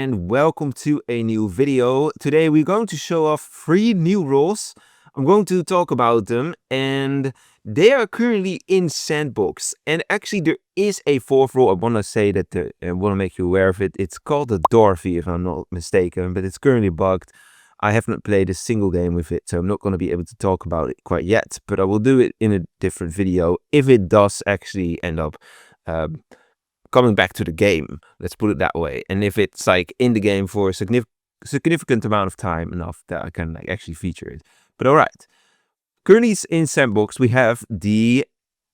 and welcome to a new video. Today we're going to show off 3 new roles. I'm going to talk about them and they are currently in Sandbox. And actually there is a 4th role. I want to say that I want to make you aware of it. It's called the Dorothy if I'm not mistaken, but it's currently bugged. I haven't played a single game with it, so I'm not going to be able to talk about it quite yet, but I will do it in a different video if it does actually end up coming back to the game, let's put it that way. And if it's like in the game for a significant amount of time, enough that I can like actually feature it. But all right, currently in Sandbox we have the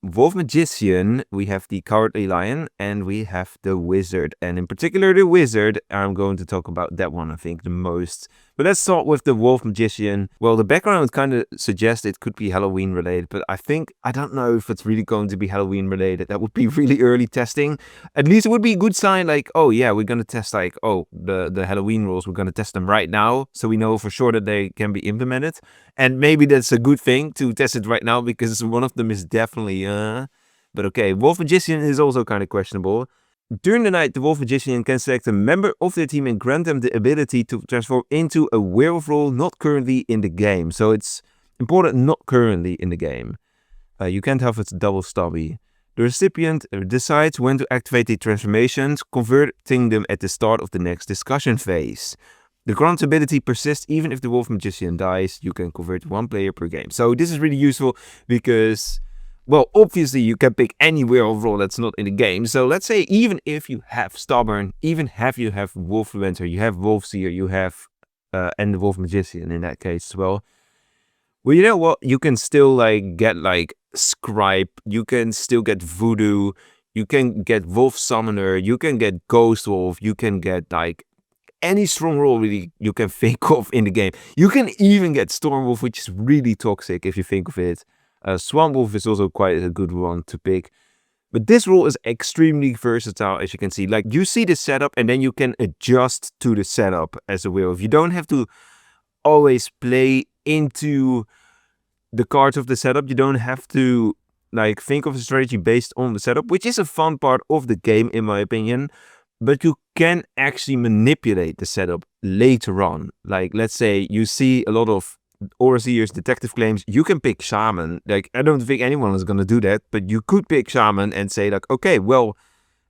Wolf Magician, we have the Cowardly Lion, and we have the Wizard. And in particular the Wizard, I'm going to talk about that one I think the most. But let's start with the Wolf Magician. Well, the background kind of suggests it could be Halloween related, but I don't know if it's really going to be Halloween related. That would be really early testing. At least it would be a good sign like, oh yeah, we're going to test like, oh, the Halloween rules, we're going to test them right now. So we know for sure that they can be implemented. And maybe that's a good thing to test it right now because one of them is definitely, but okay, Wolf Magician is also kind of questionable. During the night, the Wolf Magician can select a member of their team and grant them the ability to transform into a werewolf role not currently in the game. So it's important not currently in the game. You can't have it double stubby. The recipient decides when to activate the transformations, converting them at the start of the next discussion phase. The grant ability persists even if the Wolf Magician dies. You can convert 1 player per game. So this is really useful because, well, obviously you can pick any werewolf role that's not in the game. So let's say even if you have Stubborn, even if you have Wolfluencer, you have Wolfseer, you have and the Wolf Magician in that case as well. Well, you know what? You can still like get like Scribe, you can still get Voodoo, you can get Wolf Summoner, you can get Ghost Wolf, you can get like any strong role really you can think of in the game. You can even get Stormwolf, which is really toxic if you think of it. Swamp Wolf is also quite a good one to pick. But this role is extremely versatile, as you can see. Like, you see the setup and then you can adjust to the setup as a werewolf. You don't have to always play into the cards of the setup. You don't have to like think of a strategy based on the setup, which is a fun part of the game in my opinion. But you can actually manipulate the setup later on. Like, let's say you see a lot of Overseer's detective claims, you can pick Shaman. Like, I don't think anyone is going to do that, but you could pick Shaman and say like, okay, well,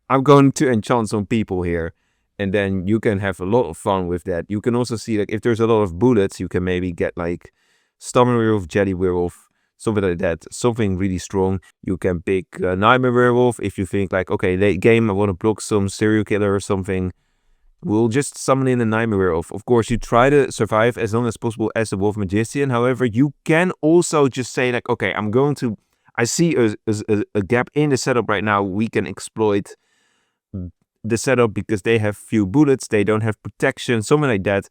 I'm going to enchant some people here. And then you can have a lot of fun with that. You can also see like if there's a lot of bullets, you can maybe get like Stubborn Werewolf, Jelly Werewolf, something like that. Something really strong. You can pick Nightmare Werewolf if you think like, okay, late game, I want to block some serial killer or something. We'll just summon in a Nightmare Werewolf. Of course, you try to survive as long as possible as a Wolf Magician. However, you can also just say like, okay, I see a gap in the setup right now. We can exploit the setup because they have few bullets. They don't have protection, something like that.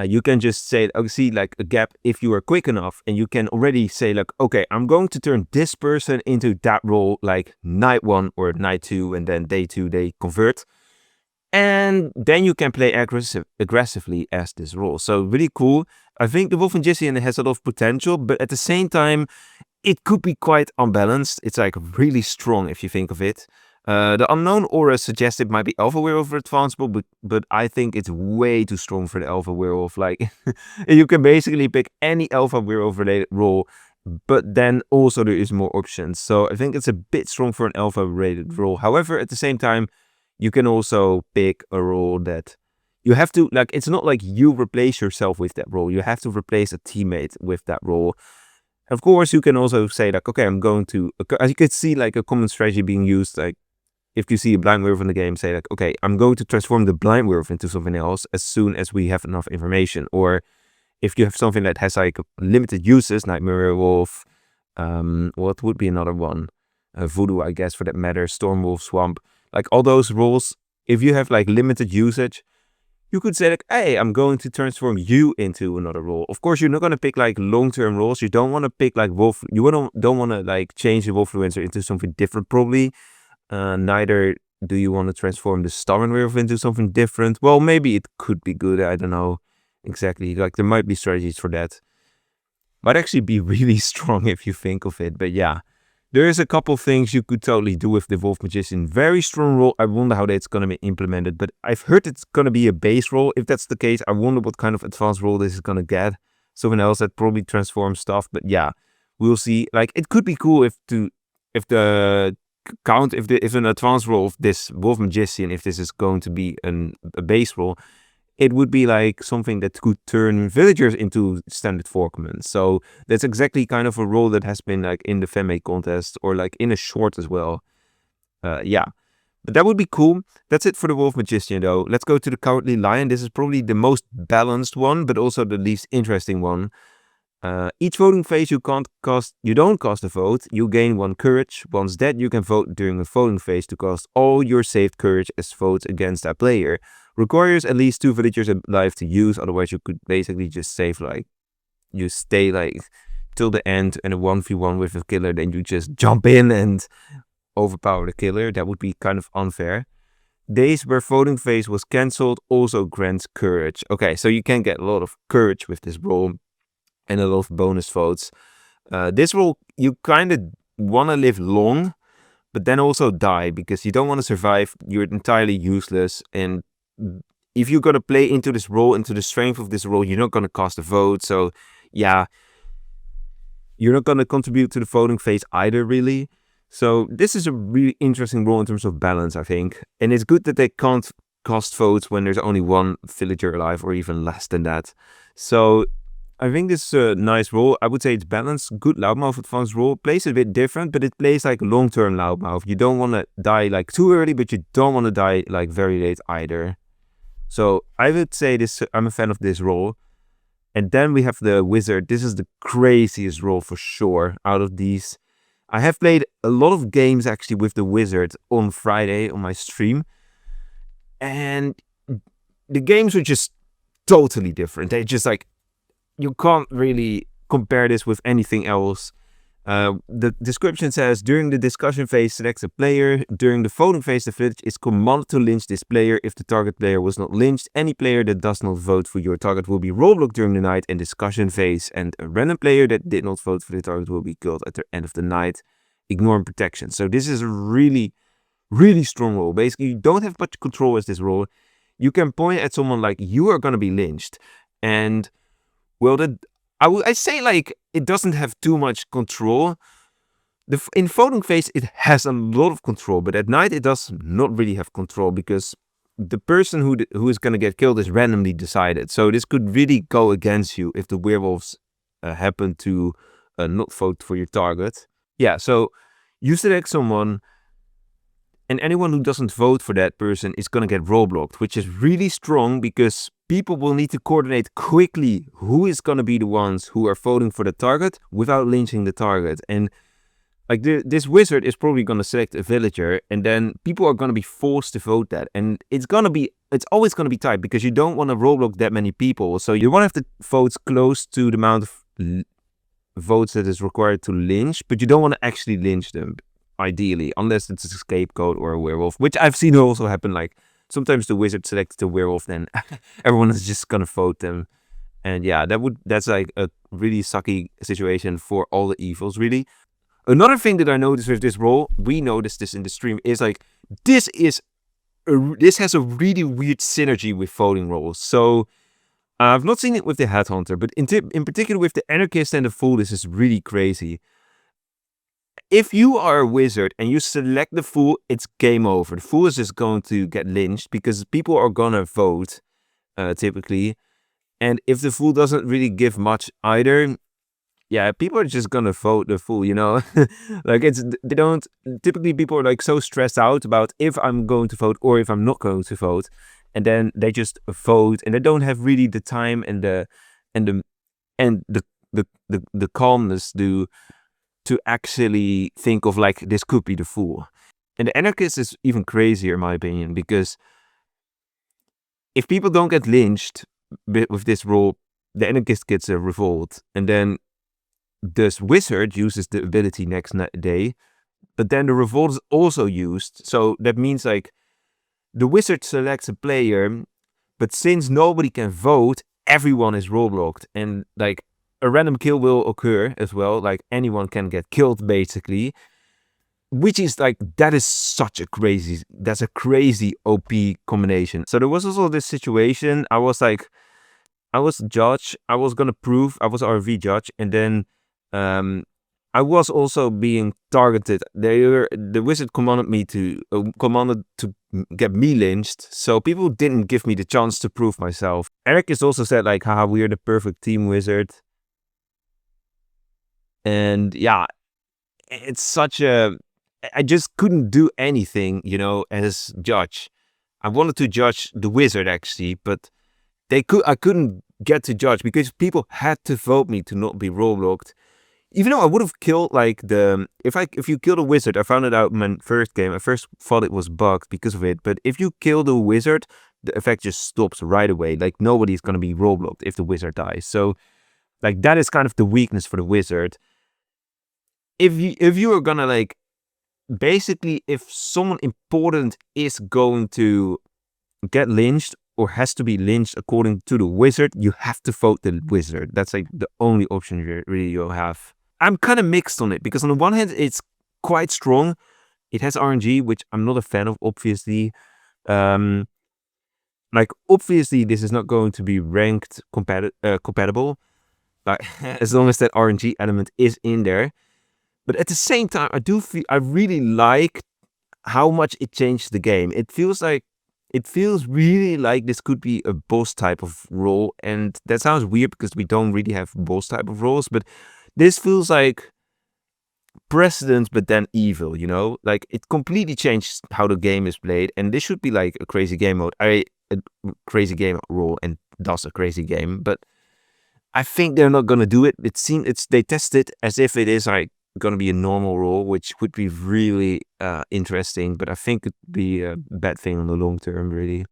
You can just say, I see like a gap if you are quick enough. And you can already say like, okay, I'm going to turn this person into that role like night 1 or night 2. And then day 2, they convert. And then you can play aggressively as this role. So really cool. I think the Wolf Magician has a lot of potential, but at the same time, it could be quite unbalanced. It's like really strong if you think of it. The unknown aura suggests it might be Alpha Werewolf advanceable, but I think it's way too strong for the Alpha Werewolf. Like, you can basically pick any Alpha Werewolf related role, but then also there is more options. So I think it's a bit strong for an Alpha rated role. However, at the same time, you can also pick a role that you have to, like, it's not like you replace yourself with that role. You have to replace a teammate with that role. Of course, you can also say like, okay, I'm going to, as you can see like a common strategy being used, like if you see a blind werewolf in the game, say like, okay, I'm going to transform the blind werewolf into something else as soon as we have enough information. Or if you have something that has like limited uses, Nightmare Werewolf, what would be another one? Voodoo, I guess, for that matter, Stormwolf, Swamp. Like all those roles, if you have like limited usage, you could say like, hey, I'm going to transform you into another role. Of course, you're not going to pick like long-term roles. You don't want to pick like Wolf. You don't want to like change the Wolfluencer into something different probably. Neither do you want to transform the Stubborn Werewolf into something different. Well, maybe it could be good. I don't know exactly. Like there might be strategies for that. Might actually be really strong if you think of it. But yeah, There's a couple things you could totally do with the Wolf Magician. Very strong roll. I wonder how that's going to be implemented, but I've heard it's going to be a base roll. If that's the case, I wonder what kind of advanced roll this is going to get. Something else that probably transforms stuff, but yeah, we'll see. Like, it could be cool if an advanced roll of this Wolf Magician, if this is going to be a base roll, it would be like something that could turn villagers into standard Forkmen. So that's exactly kind of a role that has been like in the fanmade contest or like in a short as well. Yeah, but that would be cool. That's it for the Wolf Magician though. Let's go to the Cowardly Lion. This is probably the most balanced one, but also the least interesting one. Each voting phase you don't cast a vote, you gain 1 courage. Once that, you can vote during a voting phase to cast all your saved courage as votes against that player. Requires at least 2 villagers alive to use, otherwise you could basically just save, like, you stay like till the end and a 1v1 with a killer, then you just jump in and overpower the killer. That would be kind of unfair. Days where voting phase was cancelled also grants courage. Okay, so you can get a lot of courage with this roll and a lot of bonus votes. This roll, you kind of want to live long, but then also die, because you don't want to survive. You're entirely useless, and if you're going to play into this role, into the strength of this role, you're not going to cast a vote. So yeah, you're not going to contribute to the voting phase either, really. So this is a really interesting role in terms of balance, I think. And it's good that they can't cast votes when there's only 1 villager alive, or even less than that. So I think this is a nice role. I would say it's balanced. Good loudmouth advanced role. Plays a bit different, but it plays like long-term loudmouth. You don't want to die like too early, but you don't want to die like very late either. So I would say I'm a fan of this role. And then we have the Wizard. This is the craziest role for sure out of these. I have played a lot of games actually with the Wizard on Friday on my stream. And the games were just totally different. They just like, you can't really compare this with anything else. The description says, during the discussion phase, select a player. During the voting phase, the village is commanded to lynch this player. If the target player was not lynched, any player that does not vote for your target will be rollblocked during the night and discussion phase. And a random player that did not vote for the target will be killed at the end of the night, ignoring protection. So this is a really, really strong role. Basically, you don't have much control as this role. You can point at someone like, you are going to be lynched. And, well, I say like it doesn't have too much control. In voting phase it has a lot of control, but at night it does not really have control, because the person who is going to get killed is randomly decided. So this could really go against you if the werewolves happen to not vote for your target. Yeah, so you select someone, and anyone who doesn't vote for that person is going to get rollblocked, which is really strong, because people will need to coordinate quickly who is going to be the ones who are voting for the target without lynching the target. And like this wizard is probably going to select a villager, and then people are going to be forced to vote that. And it's always going to be tight, because you don't want to rollblock that many people. So you want to have the votes close to the amount of votes that is required to lynch, but you don't want to actually lynch them, ideally, unless it's a scapegoat or a werewolf, which I've seen also happen. Like, sometimes the wizard selects the werewolf, then everyone is just gonna vote them. And yeah, that's like a really sucky situation for all the evils, really. Another thing that I noticed with this role, we noticed this in the stream, is like, this has a really weird synergy with voting roles. So I've not seen it with the Headhunter, but in particular with the Anarchist and the Fool, this is really crazy. If you are a wizard and you select the Fool, it's game over. The Fool is just going to get lynched, because people are gonna vote, typically. And if the Fool doesn't really give much either, yeah, people are just gonna vote the Fool, you know? Like, typically people are like so stressed out about if I'm going to vote or if I'm not going to vote. And then they just vote, and they don't have really the time and the calmness to actually think of like, this could be the Fool. And the Anarchist is even crazier in my opinion, because if people don't get lynched with this role, the Anarchist gets a revolt, and then this wizard uses the ability next day, but then the revolt is also used. So that means like, the wizard selects a player, but since nobody can vote, everyone is rollblocked, and like, a random kill will occur as well. Like, anyone can get killed basically. which is like, that's a crazy OP combination. So there was also this situation. I was judge. I was gonna prove. I was RV judge, and then I was also being targeted. The wizard commanded to get me lynched. So people didn't give me the chance to prove myself. Eric has also said like, haha, we're the perfect team wizard. And yeah, it's such a, I just couldn't do anything, as judge. I wanted to judge the wizard actually, but I couldn't get to judge because people had to vote me to not be role blocked. Even though I would have killed like if you kill a wizard, I found it out in my first game. I first thought it was bugged because of it, but if you kill the wizard, the effect just stops right away. Like nobody's gonna be role blocked if the wizard dies. So like that is kind of the weakness for the wizard. If you are gonna like, basically if someone important is going to get lynched or has to be lynched according to the wizard, you have to vote the wizard. That's like the only option you have. I'm kind of mixed on it because on the one hand, it's quite strong. It has RNG, which I'm not a fan of, obviously. Like obviously this is not going to be ranked compatible, like as long as that RNG element is in there. But at the same time, I really like how much it changed the game. It feels really like this could be a boss type of role, and that sounds weird because we don't really have boss type of roles, but this feels like precedent, but then evil, Like it completely changed how the game is played, and this should be like a crazy game mode. A crazy game role, and thus a crazy game, but I think they're not gonna do it. They test it as if it is like gonna be a normal role, which would be really interesting, but I think it'd be a bad thing on the long term, really.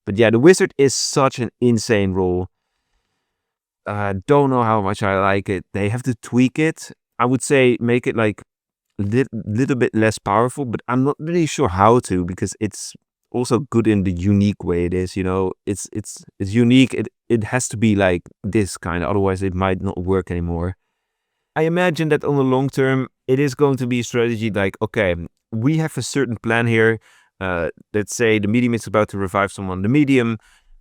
But yeah, the wizard is such an insane role. I don't know how much I like it. They have to tweak it. I would say make it like little bit less powerful, but I'm not really sure how to, because it's also good in the unique way it is, it's unique. It has to be like this kind, otherwise it might not work anymore. I imagine that on the long term, it is going to be a strategy like, okay, we have a certain plan here. Let's say the medium is about to revive someone. The medium,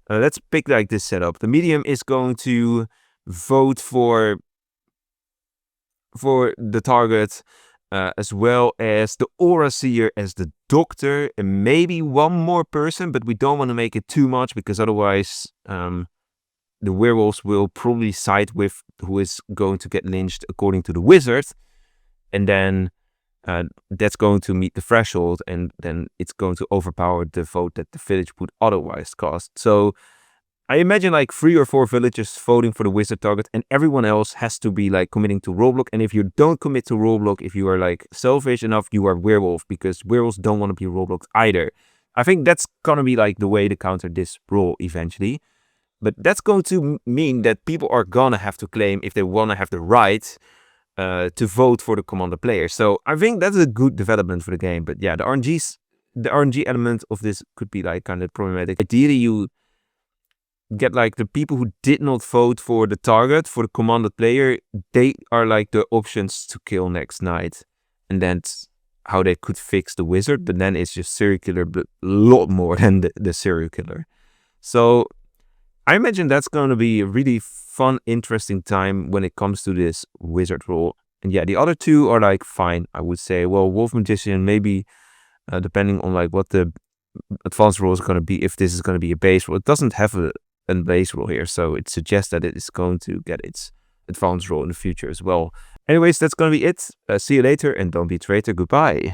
let's pick like this setup. The medium is going to vote for the target, as well as the aura seer as the doctor, and maybe one more person, but we don't want to make it too much because otherwise the werewolves will probably side with who is going to get lynched according to the wizard, and then that's going to meet the threshold, and then it's going to overpower the vote that the village would otherwise cast. So I imagine like 3 or 4 villagers voting for the wizard target, and everyone else has to be like committing to rollblock. And if you don't commit to rollblock, if you are like selfish enough, you are werewolf, because werewolves don't want to be rollblocked either. I think that's gonna be like the way to counter this role eventually. But that's going to mean that people are gonna have to claim, if they wanna have the right to vote for the commander player. So I think that's a good development for the game. But yeah, the RNG element of this could be like kind of problematic. Ideally, you get like the people who did not vote for the target, for the commanded player, they are like the options to kill next night. And that's how they could fix the wizard, but then it's just circular, but a lot more than the serial killer. So I imagine that's going to be a really fun, interesting time when it comes to this wizard role. And yeah, the other two are like fine, I would say. Well, Wolf Magician, maybe depending on like what the advanced role is going to be, if this is going to be a base role. It doesn't have a base role here, so it suggests that it is going to get its advanced role in the future as well. Anyways, that's going to be it. See you later, and don't be a traitor. Goodbye.